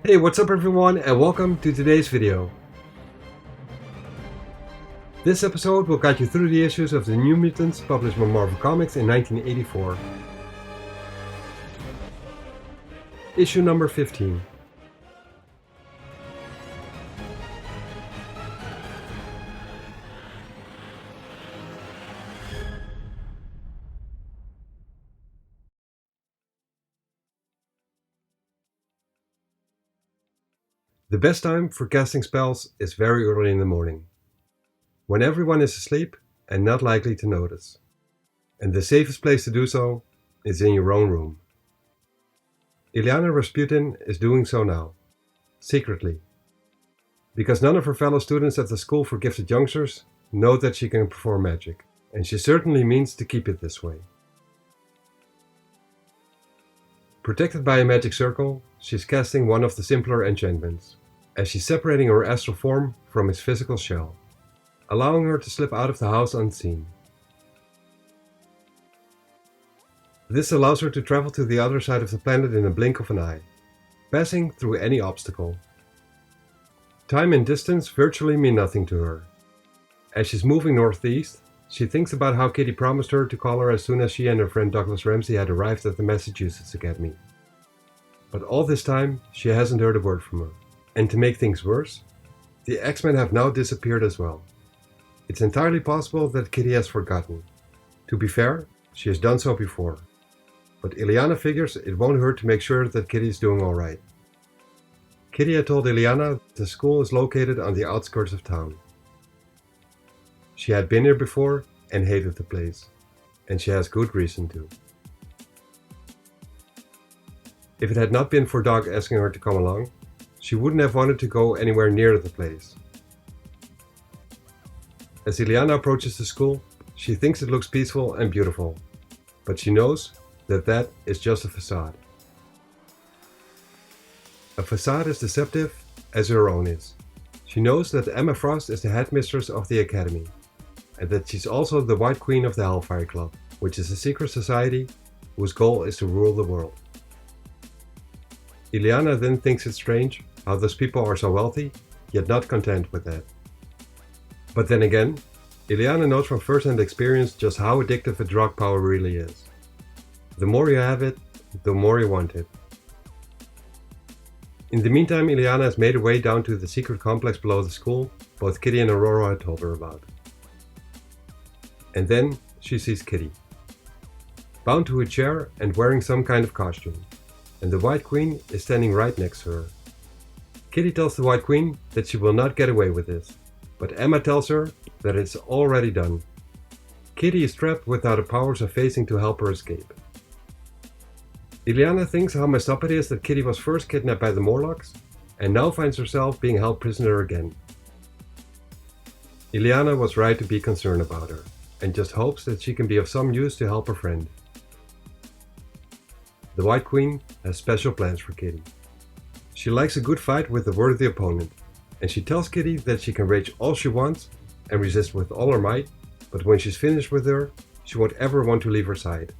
Hey, what's up everyone and welcome to today's video. This episode will guide you through the issues of the New Mutants published by Marvel Comics in 1984. Issue number 15. The best time for casting spells is very early in the morning, when everyone is asleep and not likely to notice. And the safest place to do so is in your own room. Illyana Rasputin is doing so now, secretly, because none of her fellow students at the School for Gifted Youngsters know that she can perform magic, and she certainly means to keep it this way. Protected by a magic circle, she's casting one of the simpler enchantments, as she's separating her astral form from its physical shell, allowing her to slip out of the house unseen. This allows her to travel to the other side of the planet in a blink of an eye, passing through any obstacle. Time and distance virtually mean nothing to her. As she's moving northeast, she thinks about how Kitty promised her to call her as soon as she and her friend Douglas Ramsey had arrived at the Massachusetts Academy. But all this time, she hasn't heard a word from her. And to make things worse, the X-Men have now disappeared as well. It's entirely possible that Kitty has forgotten. To be fair, she has done so before. But Illyana figures it won't hurt to make sure that Kitty is doing alright. Kitty had told Illyana the school is located on the outskirts of town. She had been here before and hated the place, and she has good reason to. If it had not been for Doc asking her to come along, she wouldn't have wanted to go anywhere near the place. As Illyana approaches the school, she thinks it looks peaceful and beautiful, but she knows that is just a facade. A facade as deceptive as her own is. She knows that Emma Frost is the headmistress of the academy, and that she's also the White Queen of the Hellfire Club, which is a secret society whose goal is to rule the world. Illyana then thinks it strange how those people are so wealthy, yet not content with that. But then again, Illyana knows from first-hand experience just how addictive a drug power really is. The more you have it, the more you want it. In the meantime, Illyana has made her way down to the secret complex below the school both Kitty and Aurora had told her about. And then she sees Kitty, bound to a chair and wearing some kind of costume, and the White Queen is standing right next to her. Kitty tells the White Queen that she will not get away with this, but Emma tells her that it's already done. Kitty is trapped without the powers of phasing to help her escape. Illyana thinks how messed up it is that Kitty was first kidnapped by the Morlocks, and now finds herself being held prisoner again. Illyana was right to be concerned about her, and just hopes that she can be of some use to help her friend. The White Queen has special plans for Kitty. She likes a good fight with a worthy opponent, and she tells Kitty that she can rage all she wants and resist with all her might, but when she's finished with her, she won't ever want to leave her side.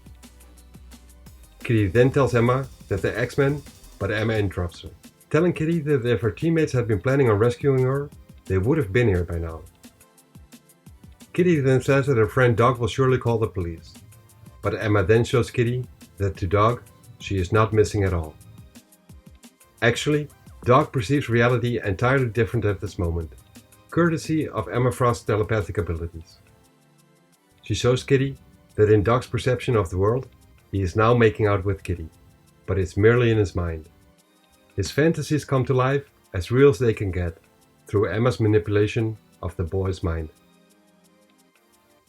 Kitty then tells Emma that the X-Men, but Emma interrupts her, telling Kitty that if her teammates had been planning on rescuing her, they would have been here by now. Kitty then says that her friend Doc will surely call the police, but Emma then shows Kitty that to Doc, she is not missing at all. Actually, Doc perceives reality entirely different at this moment, courtesy of Emma Frost's telepathic abilities. She shows Kitty that in Doc's perception of the world, he is now making out with Kitty, but it's merely in his mind. His fantasies come to life as real as they can get, through Emma's manipulation of the boy's mind.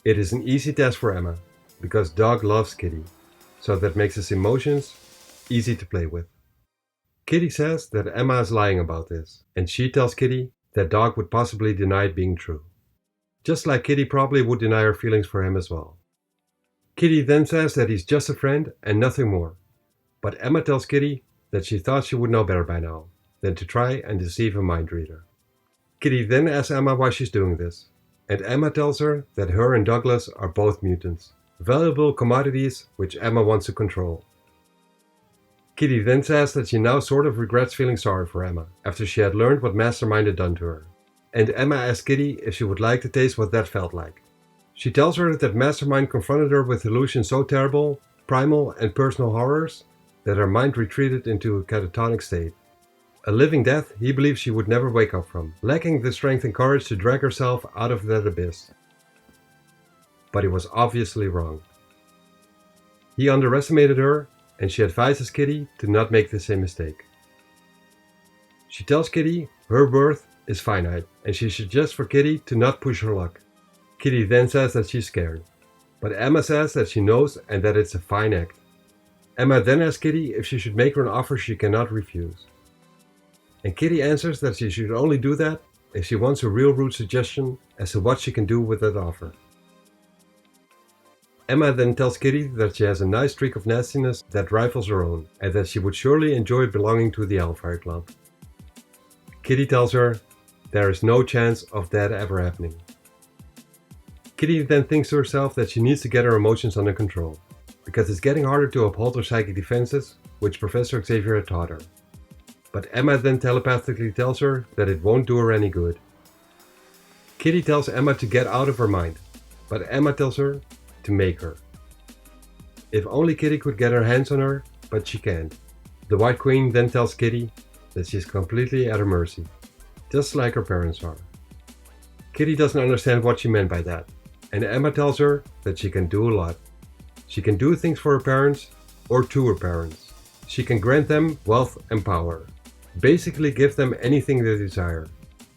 It is an easy task for Emma, because Doc loves Kitty, so that makes his emotions easy to play with. Kitty says that Emma is lying about this, and she tells Kitty that Doc would possibly deny it being true. Just like Kitty probably would deny her feelings for him as well. Kitty then says that he's just a friend and nothing more, but Emma tells Kitty that she thought she would know better by now, than to try and deceive a mind reader. Kitty then asks Emma why she's doing this, and Emma tells her that her and Douglas are both mutants, valuable commodities which Emma wants to control. Kitty then says that she now sort of regrets feeling sorry for Emma, after she had learned what Mastermind had done to her. And Emma asks Kitty if she would like to taste what that felt like. She tells her that Mastermind confronted her with illusions so terrible, primal, and personal horrors that her mind retreated into a catatonic state. A living death he believes she would never wake up from, lacking the strength and courage to drag herself out of that abyss. But he was obviously wrong. He underestimated her, and she advises Kitty to not make the same mistake. She tells Kitty her worth is finite, and she suggests for Kitty to not push her luck. Kitty then says that she's scared, but Emma says that she knows and that it's a fine act. Emma then asks Kitty if she should make her an offer she cannot refuse. And Kitty answers that she should only do that if she wants a real rude suggestion as to what she can do with that offer. Emma then tells Kitty that she has a nice streak of nastiness that rivals her own, and that she would surely enjoy belonging to the Hellfire Club. Kitty tells her there is no chance of that ever happening. Kitty then thinks to herself that she needs to get her emotions under control, because it's getting harder to uphold her psychic defenses, which Professor Xavier had taught her. But Emma then telepathically tells her that it won't do her any good. Kitty tells Emma to get out of her mind, but Emma tells her to make her. If only Kitty could get her hands on her, but she can't. The White Queen then tells Kitty that she's completely at her mercy, just like her parents are. Kitty doesn't understand what she meant by that, and Emma tells her that she can do a lot. She can do things for her parents or to her parents. She can grant them wealth and power, basically give them anything they desire,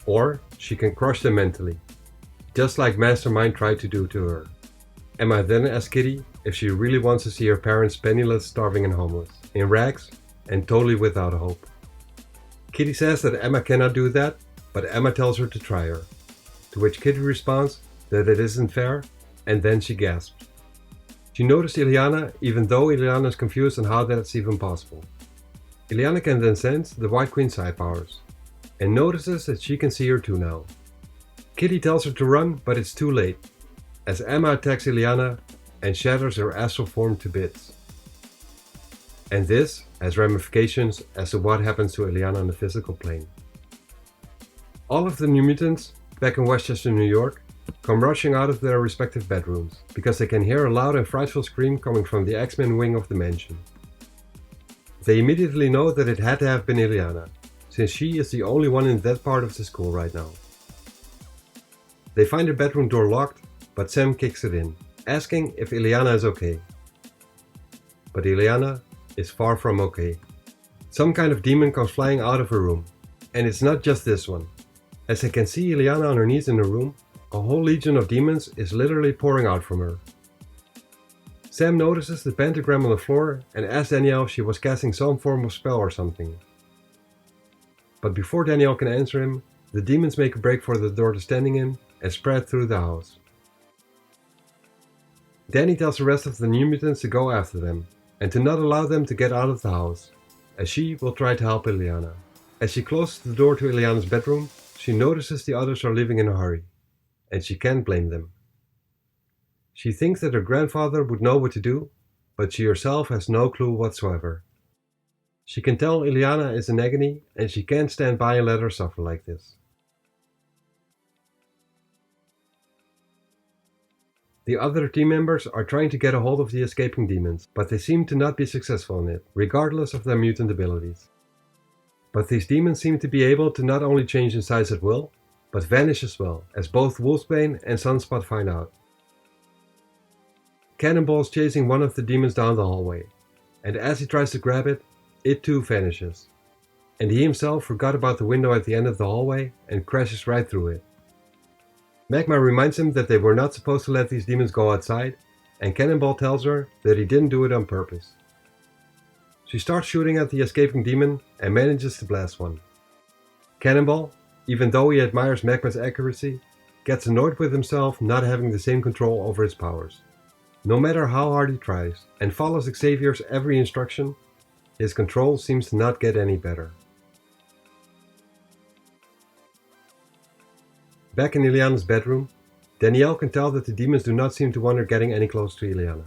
or she can crush them mentally, just like Mastermind tried to do to her. Emma then asks Kitty if she really wants to see her parents penniless, starving and homeless, in rags, and totally without hope. Kitty says that Emma cannot do that, but Emma tells her to try her, to which Kitty responds that it isn't fair, and then she gasps. She noticed Ileana, even though Ileana is confused on how that's even possible. Ileana can then sense the White Queen's side powers, and notices that she can see her too now. Kitty tells her to run, but it's too late, as Emma attacks Ileana and shatters her astral form to bits. And this has ramifications as to what happens to Ileana on the physical plane. All of the New Mutants, back in Westchester, New York, come rushing out of their respective bedrooms, because they can hear a loud and frightful scream coming from the X-Men wing of the mansion. They immediately know that it had to have been Ileana, since she is the only one in that part of the school right now. They find her bedroom door locked, but Sam kicks it in, asking if Ileana is okay. But Ileana is far from okay. Some kind of demon comes flying out of her room, and it's not just this one. As they can see Ileana on her knees in her room, a whole legion of demons is literally pouring out from her. Sam notices the pentagram on the floor and asks Danielle if she was casting some form of spell or something. But before Danielle can answer him, the demons make a break for the door they're standing in and spread through the house. Danny tells the rest of the New Mutants to go after them, and to not allow them to get out of the house, as she will try to help Ileana. As she closes the door to Ileana's bedroom, she notices the others are leaving in a hurry, and she can't blame them. She thinks that her grandfather would know what to do, but she herself has no clue whatsoever. She can tell Ileana is in agony, and she can't stand by and let her suffer like this. The other team members are trying to get a hold of the escaping demons, but they seem to not be successful in it, regardless of their mutant abilities. But these demons seem to be able to not only change in size at will, but vanish as well, as both Wolfsbane and Sunspot find out. Cannonball is chasing one of the demons down the hallway, and as he tries to grab it, it too vanishes. And he himself forgot about the window at the end of the hallway and crashes right through it. Magma reminds him that they were not supposed to let these demons go outside, and Cannonball tells her that he didn't do it on purpose. She starts shooting at the escaping demon and manages to blast one. Cannonball, even though he admires Magma's accuracy, gets annoyed with himself not having the same control over his powers. No matter how hard he tries, and follows Xavier's every instruction, his control seems to not get any better. Back in Ileana's bedroom, Danielle can tell that the demons do not seem to want her getting any closer to Ileana.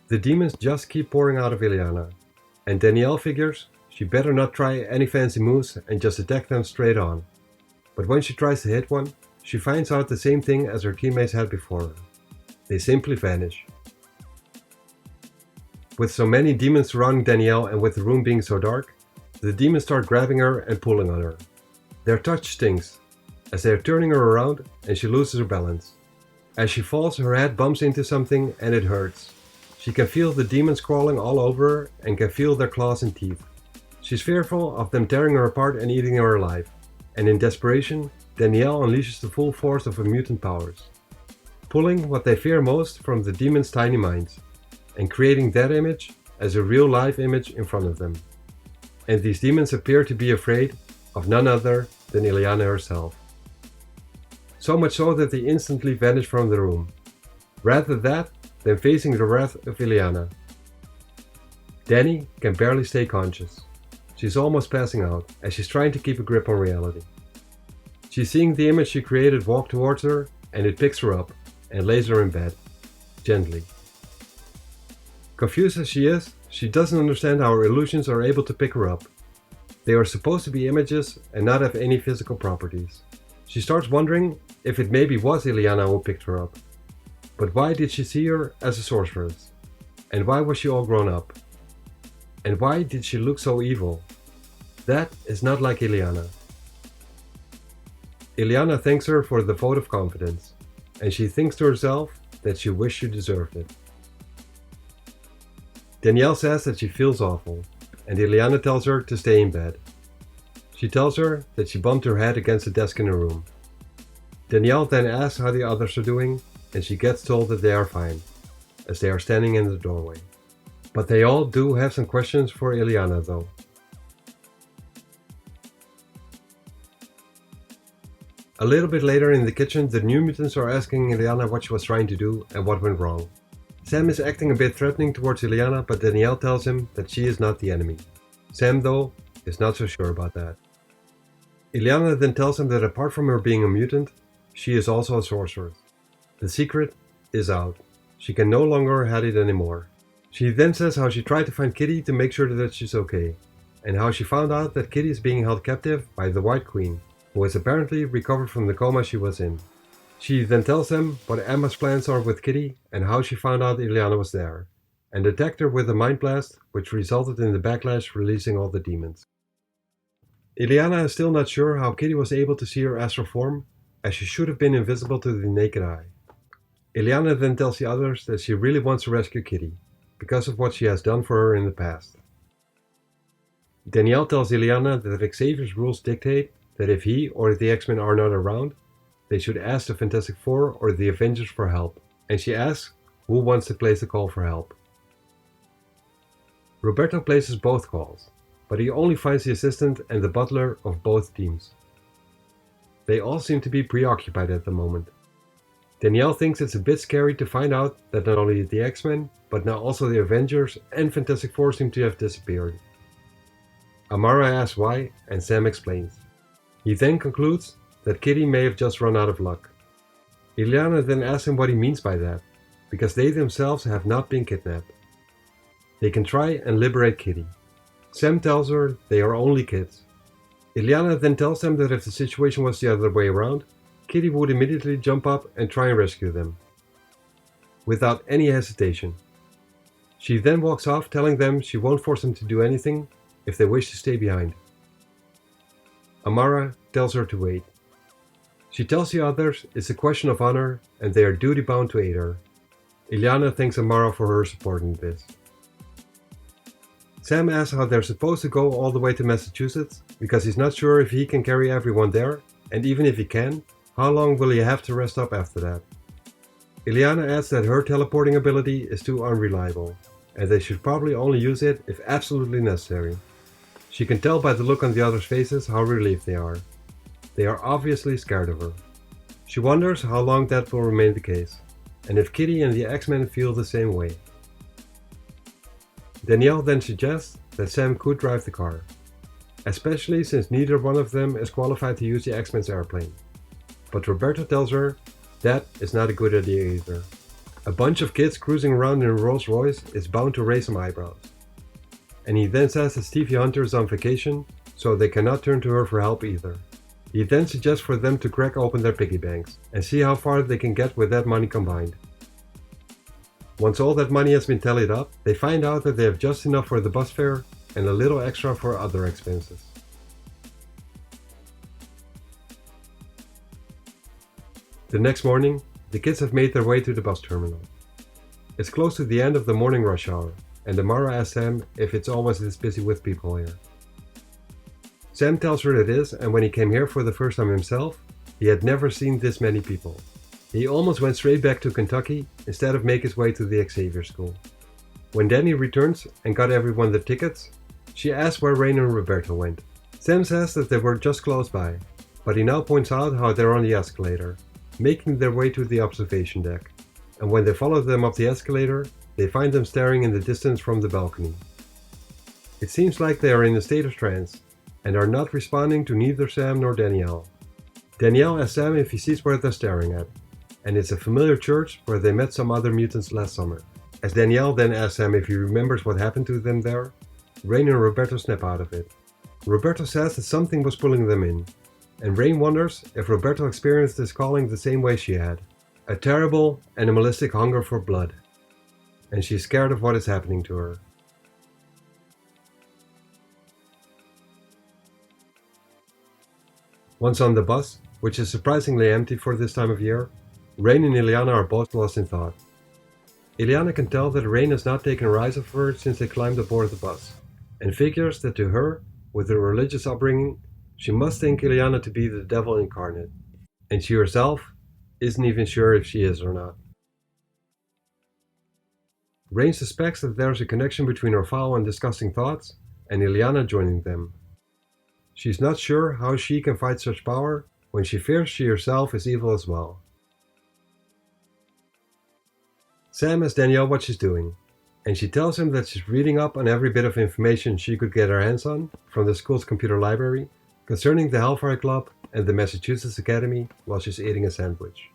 The demons just keep pouring out of Ileana, and Danielle figures she better not try any fancy moves and just attack them straight on. But when she tries to hit one, she finds out the same thing as her teammates had before. They simply vanish. With so many demons surrounding Danielle and with the room being so dark, the demons start grabbing her and pulling on her. Their touch stings, as they are turning her around and she loses her balance. As she falls, her head bumps into something and it hurts. She can feel the demons crawling all over her and can feel their claws and teeth. She's fearful of them tearing her apart and eating her alive, and in desperation, Danielle unleashes the full force of her mutant powers, pulling what they fear most from the demons' tiny minds, and creating that image as a real live image in front of them. And these demons appear to be afraid of none other than Ileana herself. So much so that they instantly vanish from the room, rather that than facing the wrath of Ileana. Dani can barely stay conscious. She's almost passing out as she's trying to keep a grip on reality. She's seeing the image she created walk towards her, and it picks her up and lays her in bed, gently. Confused as she is, she doesn't understand how her illusions are able to pick her up. They are supposed to be images and not have any physical properties. She starts wondering if it maybe was Ileana who picked her up. But why did she see her as a sorceress? And why was she all grown up? And why did she look so evil? That is not like Ileana. Ileana thanks her for the vote of confidence, and she thinks to herself that she wished she deserved it. Danielle says that she feels awful, and Ileana tells her to stay in bed. She tells her that she bumped her head against a desk in her room. Danielle then asks how the others are doing, and she gets told that they are fine, as they are standing in the doorway. But they all do have some questions for Ileana though. A little bit later in the kitchen, the new mutants are asking Ileana what she was trying to do and what went wrong. Sam is acting a bit threatening towards Ileana, but Danielle tells him that she is not the enemy. Sam, though, is not so sure about that. Ileana then tells him that apart from her being a mutant, she is also a sorceress. The secret is out. She can no longer hide it anymore. She then says how she tried to find Kitty to make sure that she's okay, and how she found out that Kitty is being held captive by the White Queen, who has apparently recovered from the coma she was in. She then tells them what Emma's plans are with Kitty and how she found out Ileana was there, and attacked her with a mind blast, which resulted in the backlash releasing all the demons. Ileana is still not sure how Kitty was able to see her astral form, as she should have been invisible to the naked eye. Ileana then tells the others that she really wants to rescue Kitty, because of what she has done for her in the past. Danielle tells Ileana that Xavier's rules dictate that if he or the X-Men are not around, they should ask the Fantastic Four or the Avengers for help, and she asks who wants to place the call for help. Roberto places both calls, but he only finds the assistant and the butler of both teams. They all seem to be preoccupied at the moment. Danielle thinks it's a bit scary to find out that not only the X-Men, but now also the Avengers and Fantastic Four seem to have disappeared. Amara asks why, and Sam explains. He then concludes that Kitty may have just run out of luck. Ileana then asks him what he means by that, because they themselves have not been kidnapped. They can try and liberate Kitty. Sam tells her they are only kids. Ileana then tells them that if the situation was the other way around, Kitty would immediately jump up and try and rescue them, without any hesitation. She then walks off, telling them she won't force them to do anything if they wish to stay behind. Amara tells her to wait. She tells the others it's a question of honor and they are duty-bound to aid her. Ileana thanks Amara for her support in this. Sam asks how they're supposed to go all the way to Massachusetts because he's not sure if he can carry everyone there, and even if he can, how long will he have to rest up after that? Ileana adds that her teleporting ability is too unreliable, and they should probably only use it if absolutely necessary. She can tell by the look on the others' faces how relieved they are. They are obviously scared of her. She wonders how long that will remain the case, and if Kitty and the X-Men feel the same way. Danielle then suggests that Sam could drive the car, especially since neither one of them is qualified to use the X-Men's airplane. But Roberto tells her that is not a good idea either. A bunch of kids cruising around in a Rolls Royce is bound to raise some eyebrows. and he then says that Stevie Hunter is on vacation, so they cannot turn to her for help either. He then suggests for them to crack open their piggy banks and see how far they can get with that money combined. Once all that money has been tallied up, they find out that they have just enough for the bus fare and a little extra for other expenses. The next morning, the kids have made their way to the bus terminal. It's close to the end of the morning rush hour, and Amara asks Sam if it's always this busy with people here. Sam tells her it is, and when he came here for the first time himself, he had never seen this many people. He almost went straight back to Kentucky instead of make his way to the Xavier School. When Danny returns and got everyone the tickets, she asks where Rain and Roberto went. Sam says that they were just close by, but he now points out how they're on the escalator, making their way to the observation deck, and when they follow them up the escalator, they find them staring in the distance from the balcony. It seems like they are in a state of trance, and are not responding to neither Sam nor Danielle. Danielle asks Sam if he sees where they're staring at, and it's a familiar church where they met some other mutants last summer. As Danielle then asks Sam if he remembers what happened to them there, Rain and Roberto snap out of it. Roberto says that something was pulling them in, and Rain wonders if Roberto experienced this calling the same way she had, a terrible, animalistic hunger for blood, and she's scared of what is happening to her. Once on the bus, which is surprisingly empty for this time of year, Rain and Ileana are both lost in thought. Ileana can tell that Rain has not taken her eyes off her since they climbed aboard the bus, and figures that to her, with her religious upbringing, she must think Ileana to be the devil incarnate, and she herself isn't even sure if she is or not. Rain suspects that there is a connection between her foul and disgusting thoughts and Ileana joining them. She's not sure how she can fight such power when she fears she herself is evil as well. Sam asks Danielle what she's doing, and she tells him that she's reading up on every bit of information she could get her hands on from the school's computer library concerning the Hellfire Club and the Massachusetts Academy while she's eating a sandwich.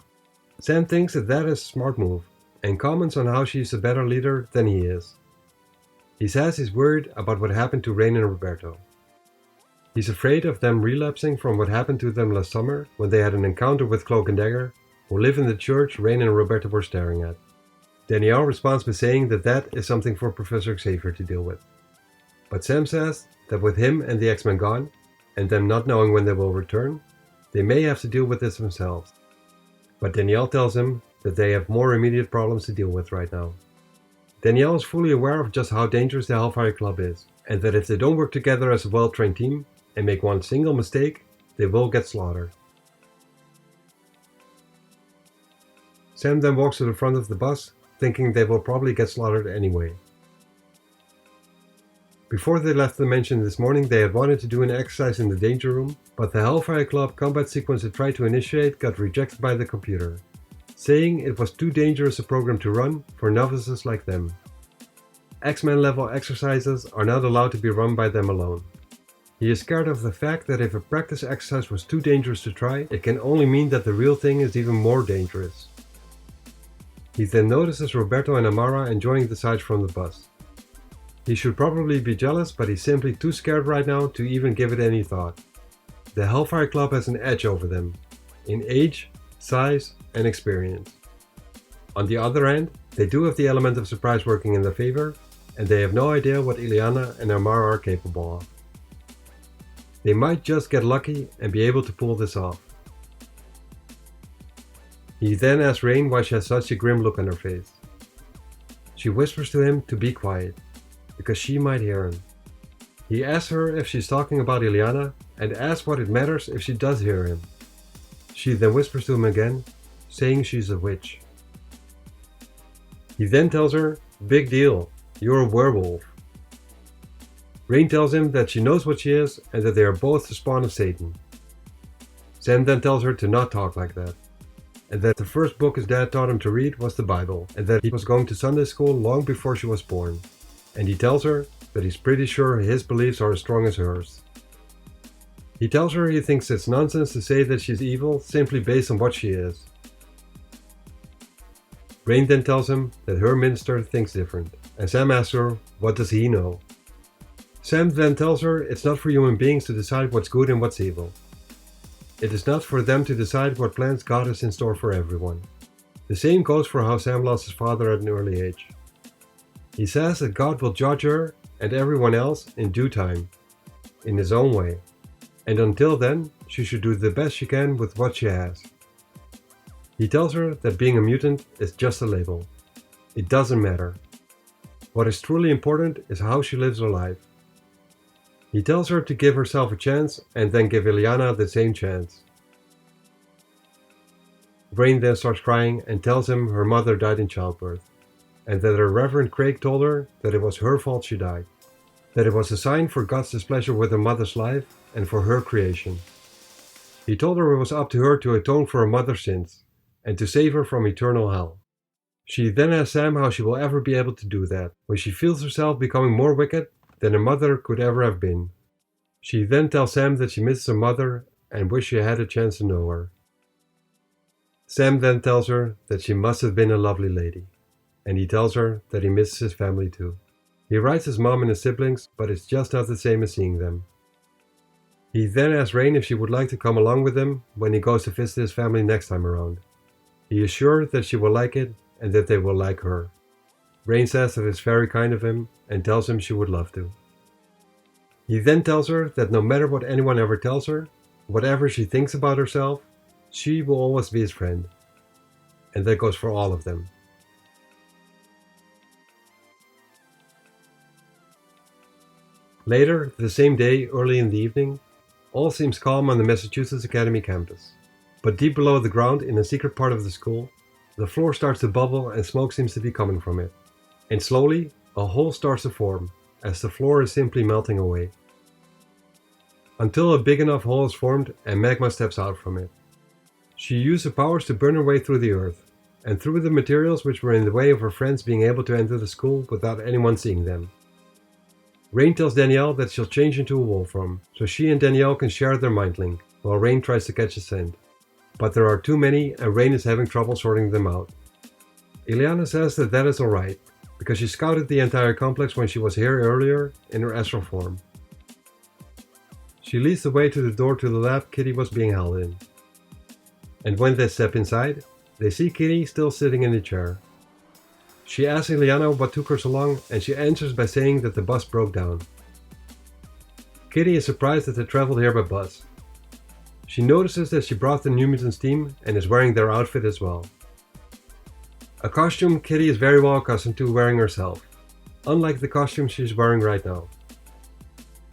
Sam thinks that that is a smart move, and comments on how she's a better leader than he is. He says he's worried about what happened to Rain and Roberto. He's afraid of them relapsing from what happened to them last summer when they had an encounter with Cloak and Dagger, who live in the church Rain and Roberto were staring at. Danielle responds by saying that that is something for Professor Xavier to deal with. But Sam says that with him and the X-Men gone, and them not knowing when they will return, they may have to deal with this themselves. But Danielle tells him that they have more immediate problems to deal with right now. Danielle is fully aware of just how dangerous the Hellfire Club is, and that if they don't work together as a well-trained team and make one single mistake, they will get slaughtered. Sam then walks to the front of the bus, thinking they will probably get slaughtered anyway. Before they left the mansion this morning, they had wanted to do an exercise in the danger room, but the Hellfire Club combat sequence they tried to initiate got rejected by the computer, saying it was too dangerous a program to run for novices like them. X-Men level exercises are not allowed to be run by them alone. He is scared of the fact that if a practice exercise was too dangerous to try, it can only mean that the real thing is even more dangerous. He then notices Roberto and Amara enjoying the sights from the bus. He should probably be jealous, but he's simply too scared right now to even give it any thought. The Hellfire Club has an edge over them, in age, size, and experience. On the other hand, they do have the element of surprise working in their favor, and they have no idea what Ileana and Amara are capable of. They might just get lucky and be able to pull this off. He then asks Rain why she has such a grim look on her face. She whispers to him to be quiet, because she might hear him. He asks her if she's talking about Ileana, and asks what it matters if she does hear him. She then whispers to him again, saying she's a witch. He then tells her, "Big deal, you're a werewolf." Rain tells him that she knows what she is and that they are both the spawn of Satan. Sam then tells her to not talk like that, and that the first book his dad taught him to read was the Bible, and that he was going to Sunday school long before she was born. And he tells her that he's pretty sure his beliefs are as strong as hers. He tells her he thinks it's nonsense to say that she's evil simply based on what she is. Rain then tells him that her minister thinks different, and Sam asks her what does he know. Sam then tells her it's not for human beings to decide what's good and what's evil. It is not for them to decide what plans God has in store for everyone. The same goes for how Sam lost his father at an early age. He says that God will judge her and everyone else in due time, in his own way, and until then she should do the best she can with what she has. He tells her that being a mutant is just a label. It doesn't matter. What is truly important is how she lives her life. He tells her to give herself a chance and then give Illyana the same chance. Rain then starts crying and tells him her mother died in childbirth, and that her Reverend Craig told her that it was her fault she died, that it was a sign for God's displeasure with her mother's life and for her creation. He told her it was up to her to atone for her mother's sins and to save her from eternal hell. She then asks Sam how she will ever be able to do that, when she feels herself becoming more wicked than her mother could ever have been. She then tells Sam that she misses her mother and wishes she had a chance to know her. Sam then tells her that she must have been a lovely lady, and he tells her that he misses his family too. He writes his mom and his siblings, but it's just not the same as seeing them. He then asks Rain if she would like to come along with him when he goes to visit his family next time around. He is sure that she will like it and that they will like her. Rain says that it's very kind of him and tells him she would love to. He then tells her that no matter what anyone ever tells her, whatever she thinks about herself, she will always be his friend. And that goes for all of them. Later, the same day, early in the evening, all seems calm on the Massachusetts Academy campus. But deep below the ground, in a secret part of the school, the floor starts to bubble and smoke seems to be coming from it. And slowly, a hole starts to form, as the floor is simply melting away. Until a big enough hole is formed and magma steps out from it. She used her powers to burn her way through the earth, and through the materials which were in the way of her friends being able to enter the school without anyone seeing them. Rain tells Danielle that she'll change into a wolfram, so she and Danielle can share their mind link, while Rain tries to catch a scent. But there are too many and Rain is having trouble sorting them out. Illyana says that that is alright, because she scouted the entire complex when she was here earlier in her astral form. She leads the way to the door to the lab Kitty was being held in. And when they step inside, they see Kitty still sitting in the chair. She asks Illyana what took her so long, and she answers by saying that the bus broke down. Kitty is surprised that they traveled here by bus. She notices that she brought the New Mutants team and is wearing their outfit as well. A costume Kitty is very well accustomed to wearing herself, unlike the costume she's wearing right now.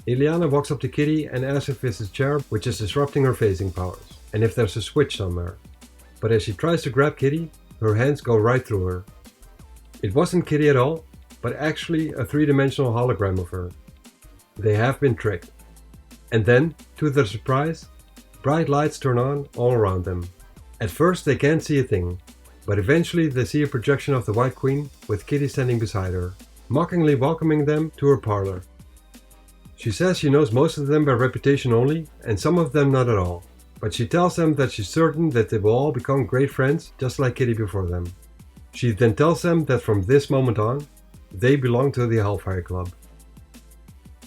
Illyana walks up to Kitty and asks if it's a chair which is disrupting her phasing powers, and if there's a switch somewhere. But as she tries to grab Kitty, her hands go right through her. It wasn't Kitty at all, but actually a three-dimensional hologram of her. They have been tricked. And then, to their surprise, bright lights turn on all around them. At first they can't see a thing, but eventually they see a projection of the White Queen with Kitty standing beside her, mockingly welcoming them to her parlor. She says she knows most of them by reputation only, and some of them not at all, but she tells them that she's certain that they will all become great friends just like Kitty before them. She then tells them that from this moment on, they belong to the Hellfire Club.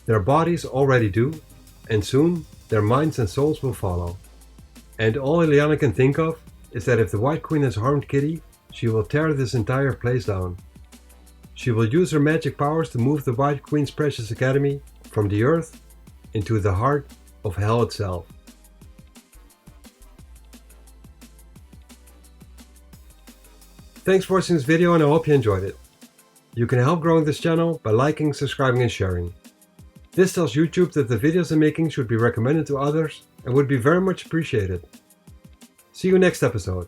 Their bodies already do, and soon their minds and souls will follow. And all Illyana can think of is that if the White Queen has harmed Kitty, she will tear this entire place down. She will use her magic powers to move the White Queen's precious academy from the earth into the heart of hell itself. Thanks for watching this video and I hope you enjoyed it. You can help growing this channel by liking, subscribing and sharing. This tells YouTube that the videos I'm making should be recommended to others and would be very much appreciated. See you next episode.